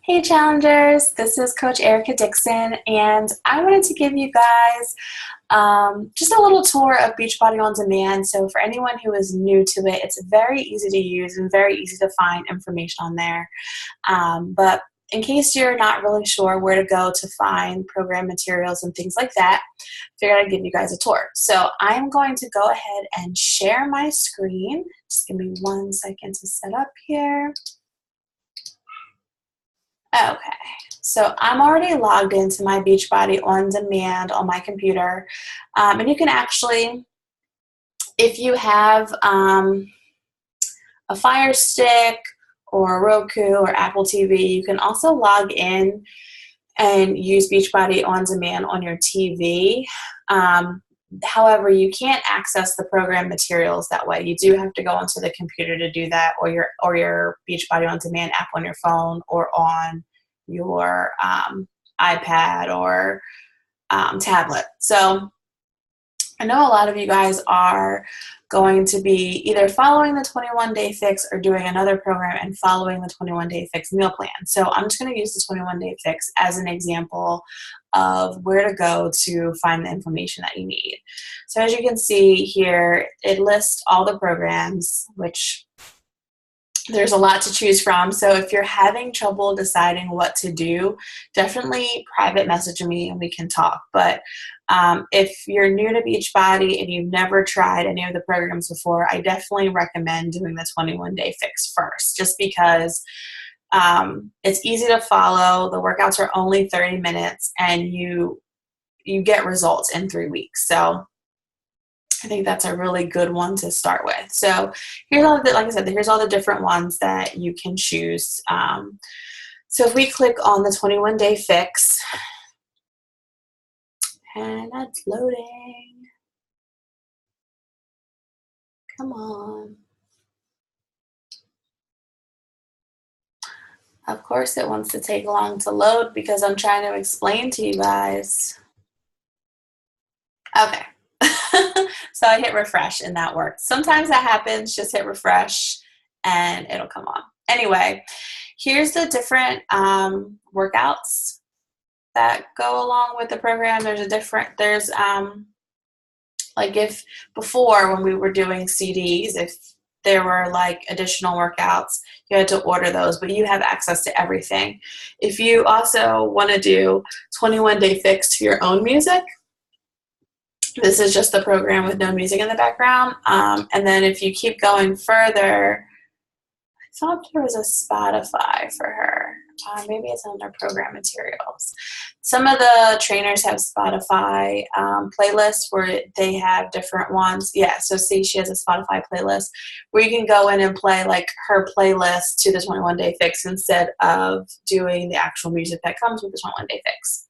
Hey challengers, this is Coach Erica Dixon, and I wanted to give you guys just a little tour of Beachbody On Demand. So for anyone who is new to it, it's very easy to use and very easy to find information on there. But in case you're not really sure where to go to find program materials and things like that, I figured I'd give you guys a tour. So I'm going to go ahead and share my screen. Just give me 1 second to set up here. Okay, so I'm already logged into my Beachbody On Demand on my computer. And you can actually, if you have a Fire Stick or Roku or Apple TV, you can also log in and use Beachbody On Demand on your TV. However, you can't access the program materials that way. You do have to go onto the computer to do that, or your Beachbody On Demand app on your phone or on your iPad or tablet. So I know a lot of you guys are going to be either following the 21-day fix or doing another program and following the 21-day fix meal plan. So I'm just going to use the 21-day fix as an example of where to go to find the information that you need. So as you can see here, it lists all the programs, which there's a lot to choose from. So if you're having trouble deciding what to do, definitely private message me and we can talk. But if you're new to Beachbody and you've never tried any of the programs before, I definitely recommend doing the 21-day fix first, just because it's easy to follow. The workouts are only 30 minutes and you get results in 3 weeks. So I think that's a really good one to start with. So here's all the, like I said, here's all the different ones that you can choose. So if we click on the 21-day fix, and that's loading. Come on. Of course it wants to take long to load because I'm trying to explain to you guys. Okay. So I hit refresh and that worked. Sometimes that happens, just hit refresh and it'll come on. Anyway, here's the different workouts that go along with the program. There's like if before when we were doing CDs, if there were like additional workouts, you had to order those, but you have access to everything. If you also want to do 21-day fix to your own music, this is just the program with no music in the background. And then if you keep going further, I thought there was a Spotify for her. Maybe it's under program materials. Some of the trainers have Spotify playlists where they have different ones. Yeah, so see, she has a Spotify playlist where you can go in and play like her playlist to the 21-day fix instead of doing the actual music that comes with the 21-day fix.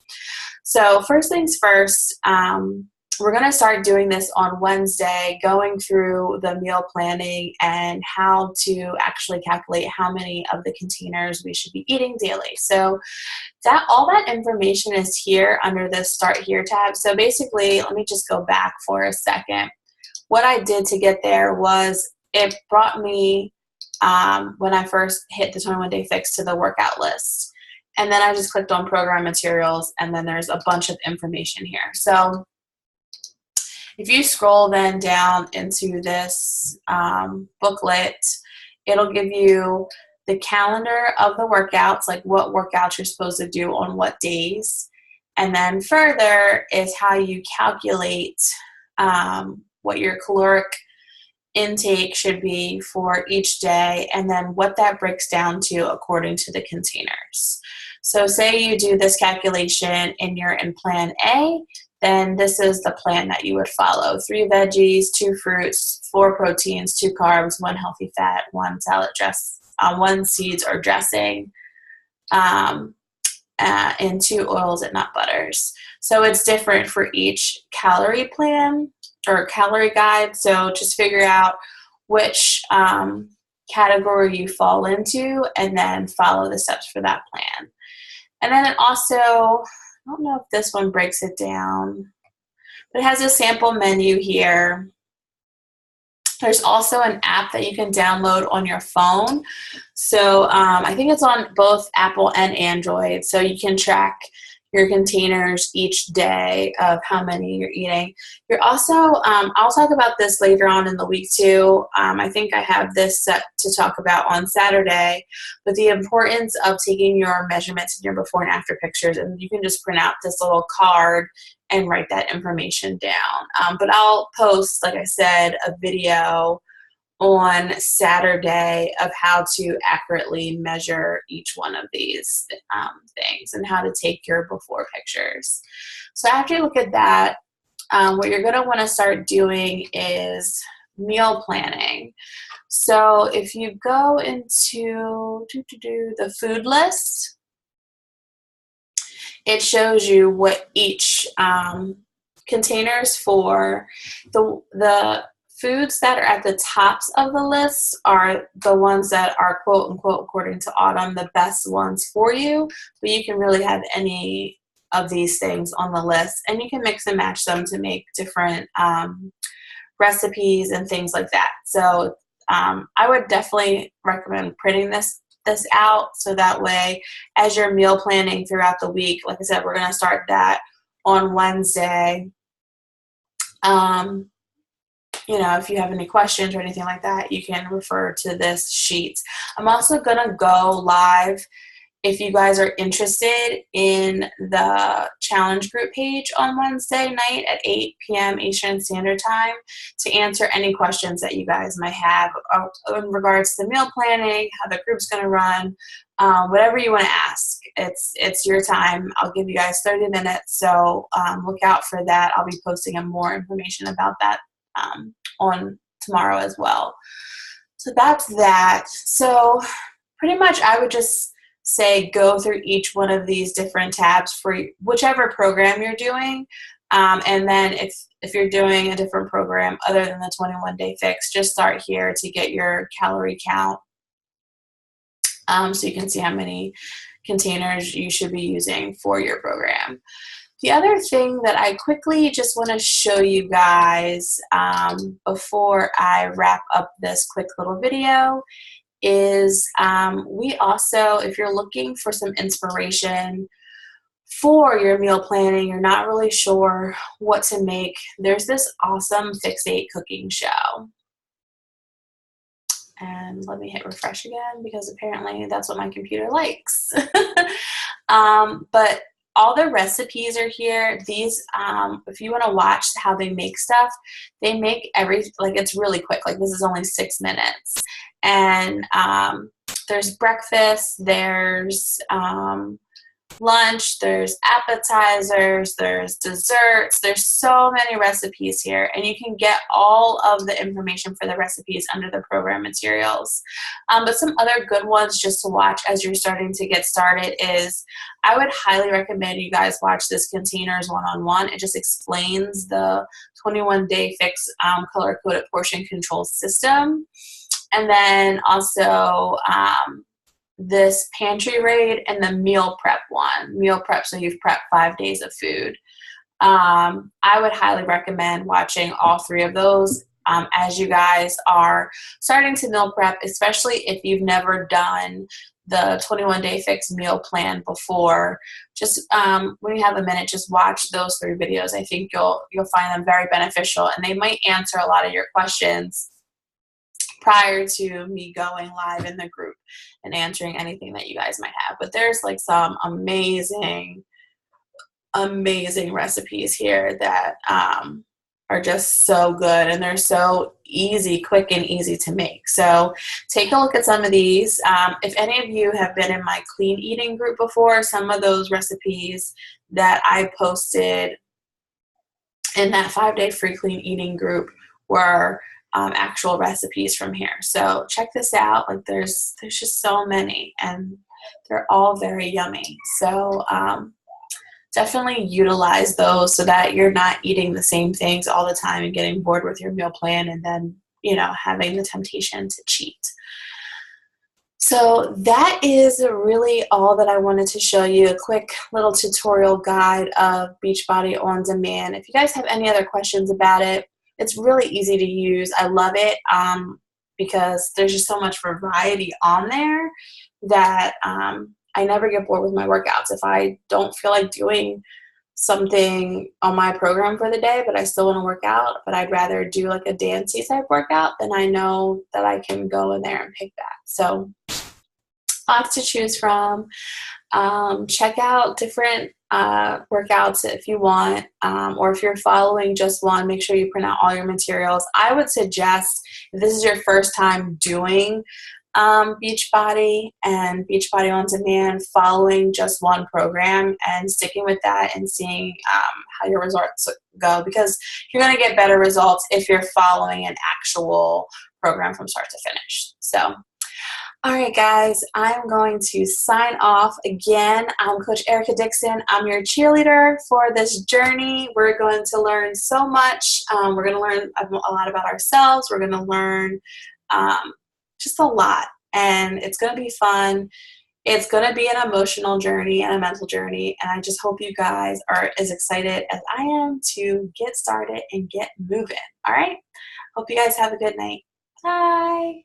So first things first, we're going to start doing this on Wednesday, going through the meal planning and how to actually calculate how many of the containers we should be eating daily. So all that information is here under this Start Here tab. So basically, let me just go back for a second. What I did to get there was it brought me, when I first hit the 21-day fix, to the workout list. And then I just clicked on program materials, and then there's a bunch of information here. So if you scroll then down into this booklet, it'll give you the calendar of the workouts, like what workouts you're supposed to do on what days. And then further is how you calculate what your caloric intake should be for each day, and then what that breaks down to according to the containers. So say you do this calculation and you're in plan A, then this is the plan that you would follow. 3 veggies, 2 fruits, 4 proteins, 2 carbs, 1 healthy fat, 1 salad dress, 1 seeds or dressing, and 2 oils and nut butters. So it's different for each calorie plan or calorie guide. So just figure out which category you fall into and then follow the steps for that plan. And then it also, I don't know if this one breaks it down, but it has a sample menu here. There's also an app that you can download on your phone. So I think it's on both Apple and Android. So you can track your containers each day of how many you're eating. You're also, I'll talk about this later on in the week too. I think I have this set to talk about on Saturday, but the importance of taking your measurements in your before and after pictures, and you can just print out this little card and write that information down. But I'll post, like I said, a video on Saturday of how to accurately measure each one of these things and how to take your before pictures. So after you look at that, what you're going to want to start doing is meal planning. So if you go into the food list, it shows you what each containers for. The foods that are at the tops of the list are the ones that are, quote unquote, according to Autumn, the best ones for you, but you can really have any of these things on the list, and you can mix and match them to make different recipes and things like that. So I would definitely recommend printing this out, so that way as you're meal planning throughout the week, like I said, we're going to start that on Wednesday. You know, if you have any questions or anything like that, you can refer to this sheet. I'm also going to go live if you guys are interested in the challenge group page on Wednesday night at 8 p.m. Eastern Standard Time to answer any questions that you guys might have in regards to meal planning, how the group's going to run, whatever you want to ask. It's your time. I'll give you guys 30 minutes, so look out for that. I'll be posting more information about that on tomorrow as well. So that's that. So pretty much I would just say go through each one of these different tabs for whichever program you're doing. And then if you're doing a different program other than the 21-day fix, just start here to get your calorie count. So you can see how many containers you should be using for your program. The other thing that I quickly just want to show you guys before I wrap up this quick little video is we also, if you're looking for some inspiration for your meal planning, you're not really sure what to make, there's this awesome Fix8 cooking show. And let me hit refresh again because apparently that's what my computer likes. But all the recipes are here. These, if you want to watch how they make stuff, they make it's really quick. Like this is only 6 minutes. And there's breakfast, there's lunch, there's appetizers, there's desserts, there's so many recipes here, and you can get all of the information for the recipes under the program materials. But some other good ones just to watch as you're starting to get started is I would highly recommend you guys watch this Containers 1-on-1. It just explains the 21-day fix color-coded portion control system. And then also this pantry raid and the meal prep one. Meal prep, so you've prepped 5 days of food. I would highly recommend watching all three of those as you guys are starting to meal prep, especially if you've never done the 21-day fix meal plan before. Just when you have a minute, just watch those 3 videos. I think you'll find them very beneficial, and they might answer a lot of your questions prior to me going live in the group and answering anything that you guys might have. But there's like some amazing recipes here that are just so good, and they're so easy, quick and easy to make. So take a look at some of these. If any of you have been in my clean eating group before, some of those recipes that I posted in that 5-day free clean eating group were actual recipes from here. So check this out. Like there's just so many, and they're all very yummy. So definitely utilize those so that you're not eating the same things all the time and getting bored with your meal plan, and then having the temptation to cheat. So that is really all that I wanted to show you, a quick little tutorial guide of Beachbody On Demand. If you guys have any other questions about it, It's really easy to use. I love it because there's just so much variety on there that I never get bored with my workouts. If I don't feel like doing something on my program for the day, but I still want to work out, but I'd rather do like a dancey type workout, then I know that I can go in there and pick that. So lots to choose from. Check out different workouts if you want, or if you're following just one, make sure you print out all your materials. I would suggest, if this is your first time doing Beachbody and Beachbody On Demand, following just one program and sticking with that and seeing how your results go, because you're going to get better results if you're following an actual program from start to finish. So all right, guys, I'm going to sign off. Again, I'm Coach Erica Dixon. I'm your cheerleader for this journey. We're going to learn so much. We're going to learn a lot about ourselves. We're going to learn just a lot, and it's going to be fun. It's going to be an emotional journey and a mental journey, and I just hope you guys are as excited as I am to get started and get moving. All right? Hope you guys have a good night. Bye.